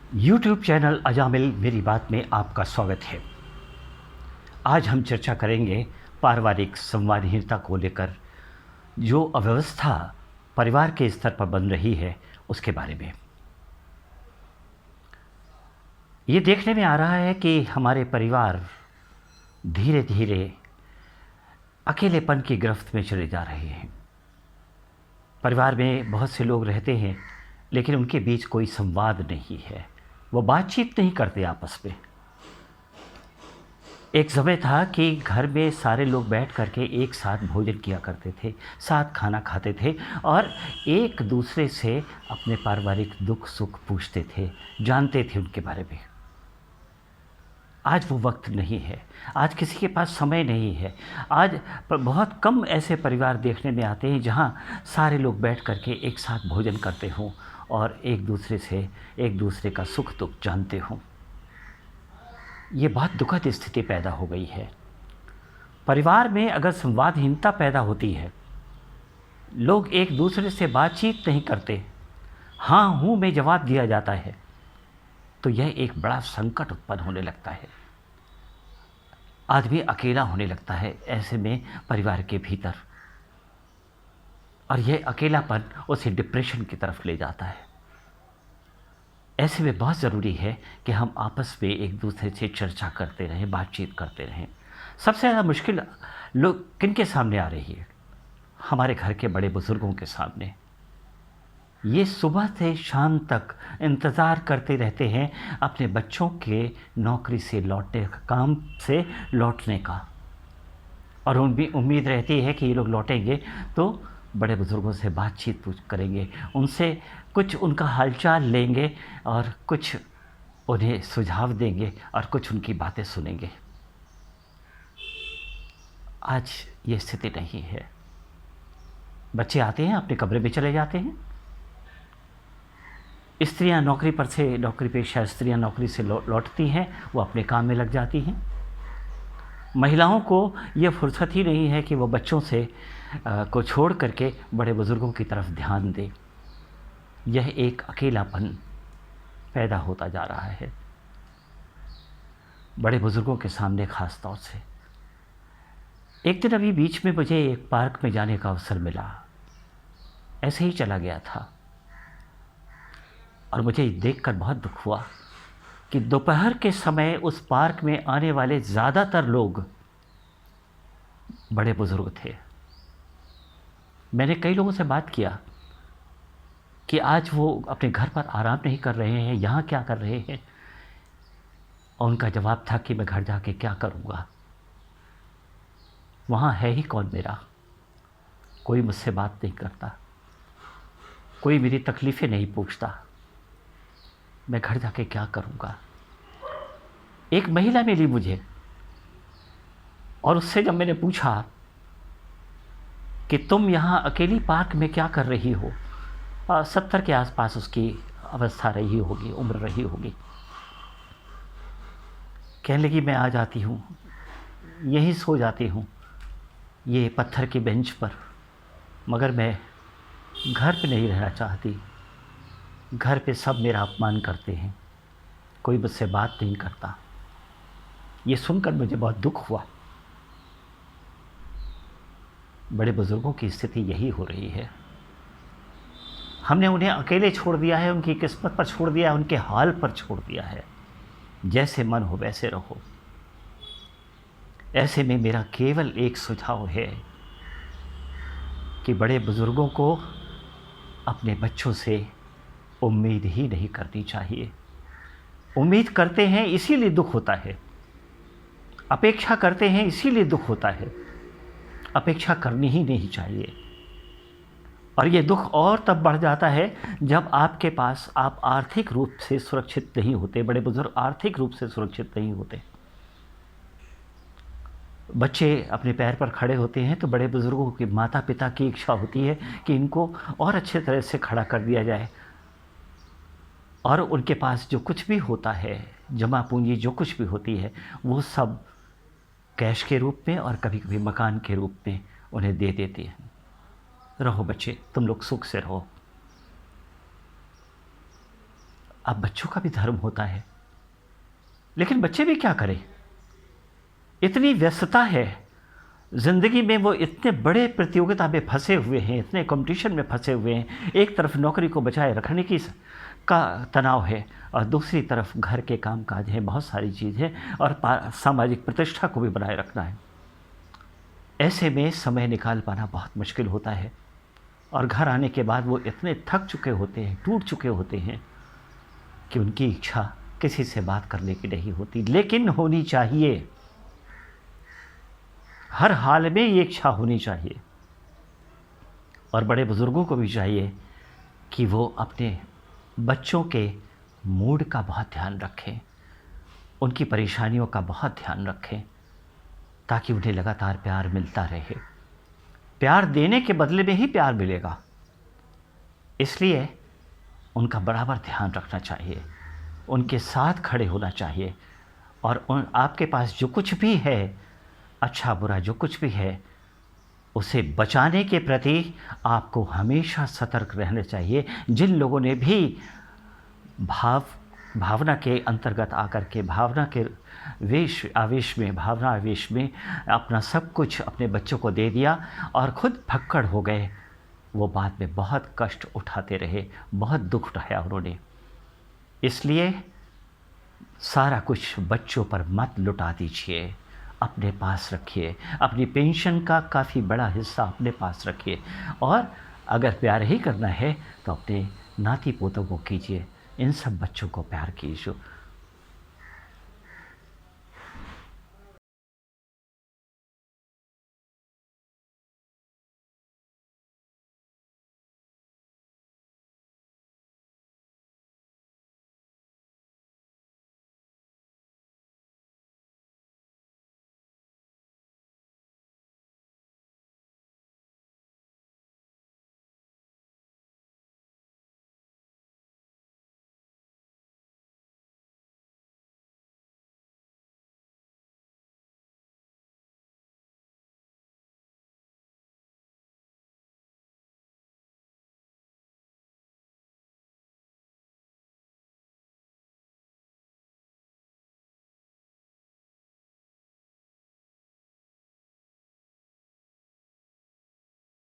YouTube channel Ajamil मेरी बात में आपका स्वागत है। आज हम चर्चा करेंगे पारिवारिक संवादहीनता को लेकर जो अव्यवस्था परिवार के स्तर पर बन रही है उसके बारे में। ये देखने में आ रहा है कि हमारे परिवार धीरे धीरे अकेलेपन की गिरफ्त में चले जा रहे हैं। परिवार में बहुत से लोग रहते हैं लेकिन उनके बीच कोई संवाद नहीं है, वो बातचीत नहीं करते आपस में। एक समय था कि घर में सारे लोग बैठ करके एक साथ भोजन किया करते थे, साथ खाना खाते थे और एक दूसरे से अपने पारिवारिक दुख सुख पूछते थे, जानते थे उनके बारे में। आज वो वक्त नहीं है, आज किसी के पास समय नहीं है। आज बहुत कम ऐसे परिवार देखने में आते हैं जहाँ सारे लोग बैठ करके एक साथ भोजन करते हों और एक दूसरे से एक दूसरे का सुख दुख जानते हों। ये बहुत दुखद स्थिति पैदा हो गई है। परिवार में अगर संवादहीनता पैदा होती है, लोग एक दूसरे से बातचीत नहीं करते, हाँ हूँ में जवाब दिया जाता है, तो यह एक बड़ा संकट उत्पन्न होने लगता है। आदमी अकेला होने लगता है ऐसे में परिवार के भीतर, और यह अकेलापन उसे डिप्रेशन की तरफ ले जाता है। ऐसे में बहुत ज़रूरी है कि हम आपस में एक दूसरे से चर्चा करते रहें, बातचीत करते रहें। सबसे ज़्यादा मुश्किल लोग किन के सामने आ रही है? हमारे घर के बड़े बुज़ुर्गों के सामने। ये सुबह से शाम तक इंतज़ार करते रहते हैं अपने बच्चों के नौकरी से लौटने का, काम से लौटने का, और उनकी उम्मीद रहती है कि ये लोग लौटेंगे तो बड़े बुज़ुर्गों से बातचीत करेंगे, उनसे कुछ उनका हालचाल लेंगे और कुछ उन्हें सुझाव देंगे और कुछ उनकी बातें सुनेंगे। आज ये स्थिति नहीं है। बच्चे आते हैं, अपने कमरे में चले जाते हैं। स्त्रियां नौकरी पेशा स्त्रियां नौकरी से लौटती हैं, वो अपने काम में लग जाती हैं। महिलाओं को ये फुर्सत ही नहीं है कि वो बच्चों से को छोड़ करके बड़े बुज़ुर्गों की तरफ ध्यान दें। यह एक अकेलापन पैदा होता जा रहा है बड़े बुज़ुर्गों के सामने ख़ास तौर से। एक दिन अभी बीच में मुझे एक पार्क में जाने का अवसर मिला, ऐसे ही चला गया था, और मुझे देखकर बहुत दुख हुआ कि दोपहर के समय उस पार्क में आने वाले ज़्यादातर लोग बड़े बुज़ुर्ग थे। मैंने कई लोगों से बात किया कि आज वो अपने घर पर आराम नहीं कर रहे हैं, यहाँ क्या कर रहे हैं, और उनका जवाब था कि मैं घर जाके क्या करूँगा, वहाँ है ही कौन मेरा, कोई मुझसे बात नहीं करता, कोई मेरी तकलीफ़ें नहीं पूछता, मैं घर जाके क्या करूँगा। एक महिला मिली मुझे, और उससे जब मैंने पूछा कि तुम यहाँ अकेली पार्क में क्या कर रही हो, 70 के आसपास उसकी अवस्था रही होगी, उम्र रही होगी। कहने लगी मैं आ जाती हूँ, यहीं सो जाती हूँ ये पत्थर की बेंच पर, मगर मैं घर पे नहीं रहना चाहती। घर पे सब मेरा अपमान करते हैं, कोई मुझसे बात नहीं करता। ये सुनकर मुझे बहुत दुख हुआ। बड़े बुज़ुर्गों की स्थिति यही हो रही है। हमने उन्हें अकेले छोड़ दिया है, उनकी किस्मत पर छोड़ दिया है, उनके हाल पर छोड़ दिया है, जैसे मन हो वैसे रहो। ऐसे में मेरा केवल एक सुझाव है कि बड़े बुज़ुर्गों को अपने बच्चों से उम्मीद ही नहीं करनी चाहिए। उम्मीद करते हैं इसीलिए दुख होता है, अपेक्षा करते हैं इसीलिए दुख होता है। अपेक्षा करनी ही नहीं चाहिए। और ये दुख और तब बढ़ जाता है जब आपके पास आप आर्थिक रूप से सुरक्षित नहीं होते। बड़े बुजुर्ग आर्थिक रूप से सुरक्षित नहीं होते। बच्चे अपने पैर पर खड़े होते हैं तो बड़े बुजुर्गों के माता पिता की इच्छा होती है कि इनको और अच्छे तरह से खड़ा कर दिया जाए, और उनके पास जो कुछ भी होता है, जमा पूंजी जो कुछ भी होती है, वो सब कैश के रूप में और कभी कभी मकान के रूप में उन्हें दे देती है। रहो बच्चे, तुम लोग सुख से रहो। अब बच्चों का भी धर्म होता है, लेकिन बच्चे भी क्या करें, इतनी व्यस्तता है ज़िंदगी में, वो इतने बड़े प्रतियोगिता में फंसे हुए हैं, इतने कंपटीशन में फंसे हुए हैं। एक तरफ नौकरी को बचाए रखने की का तनाव है और दूसरी तरफ घर के काम काज हैं, बहुत सारी चीज़ें, और सामाजिक प्रतिष्ठा को भी बनाए रखना है। ऐसे में समय निकाल पाना बहुत मुश्किल होता है और घर आने के बाद वो इतने थक चुके होते हैं, टूट चुके होते हैं कि उनकी इच्छा किसी से बात करने की नहीं होती, लेकिन होनी चाहिए। हर हाल में ये इच्छा होनी चाहिए। और बड़े बुज़ुर्गों को भी चाहिए कि वो अपने बच्चों के मूड का बहुत ध्यान रखें, उनकी परेशानियों का बहुत ध्यान रखें, ताकि उन्हें लगातार प्यार मिलता रहे। प्यार देने के बदले में ही प्यार मिलेगा, इसलिए उनका बराबर ध्यान रखना चाहिए, उनके साथ खड़े होना चाहिए। और आपके पास जो कुछ भी है, अच्छा बुरा जो कुछ भी है, उसे बचाने के प्रति आपको हमेशा सतर्क रहना चाहिए। जिन लोगों ने भी भावना के अंतर्गत आकर के, भावना के भावना आवेश में अपना सब कुछ अपने बच्चों को दे दिया और खुद फक्कड़ हो गए, वो बाद में बहुत कष्ट उठाते रहे, बहुत दुख उठाया उन्होंने। इसलिए सारा कुछ बच्चों पर मत लुटा दीजिए, अपने पास रखिए। अपनी पेंशन का काफ़ी बड़ा हिस्सा अपने पास रखिए, और अगर प्यार ही करना है तो अपने नाती पोतों को कीजिए, इन सब बच्चों को प्यार कीजिए।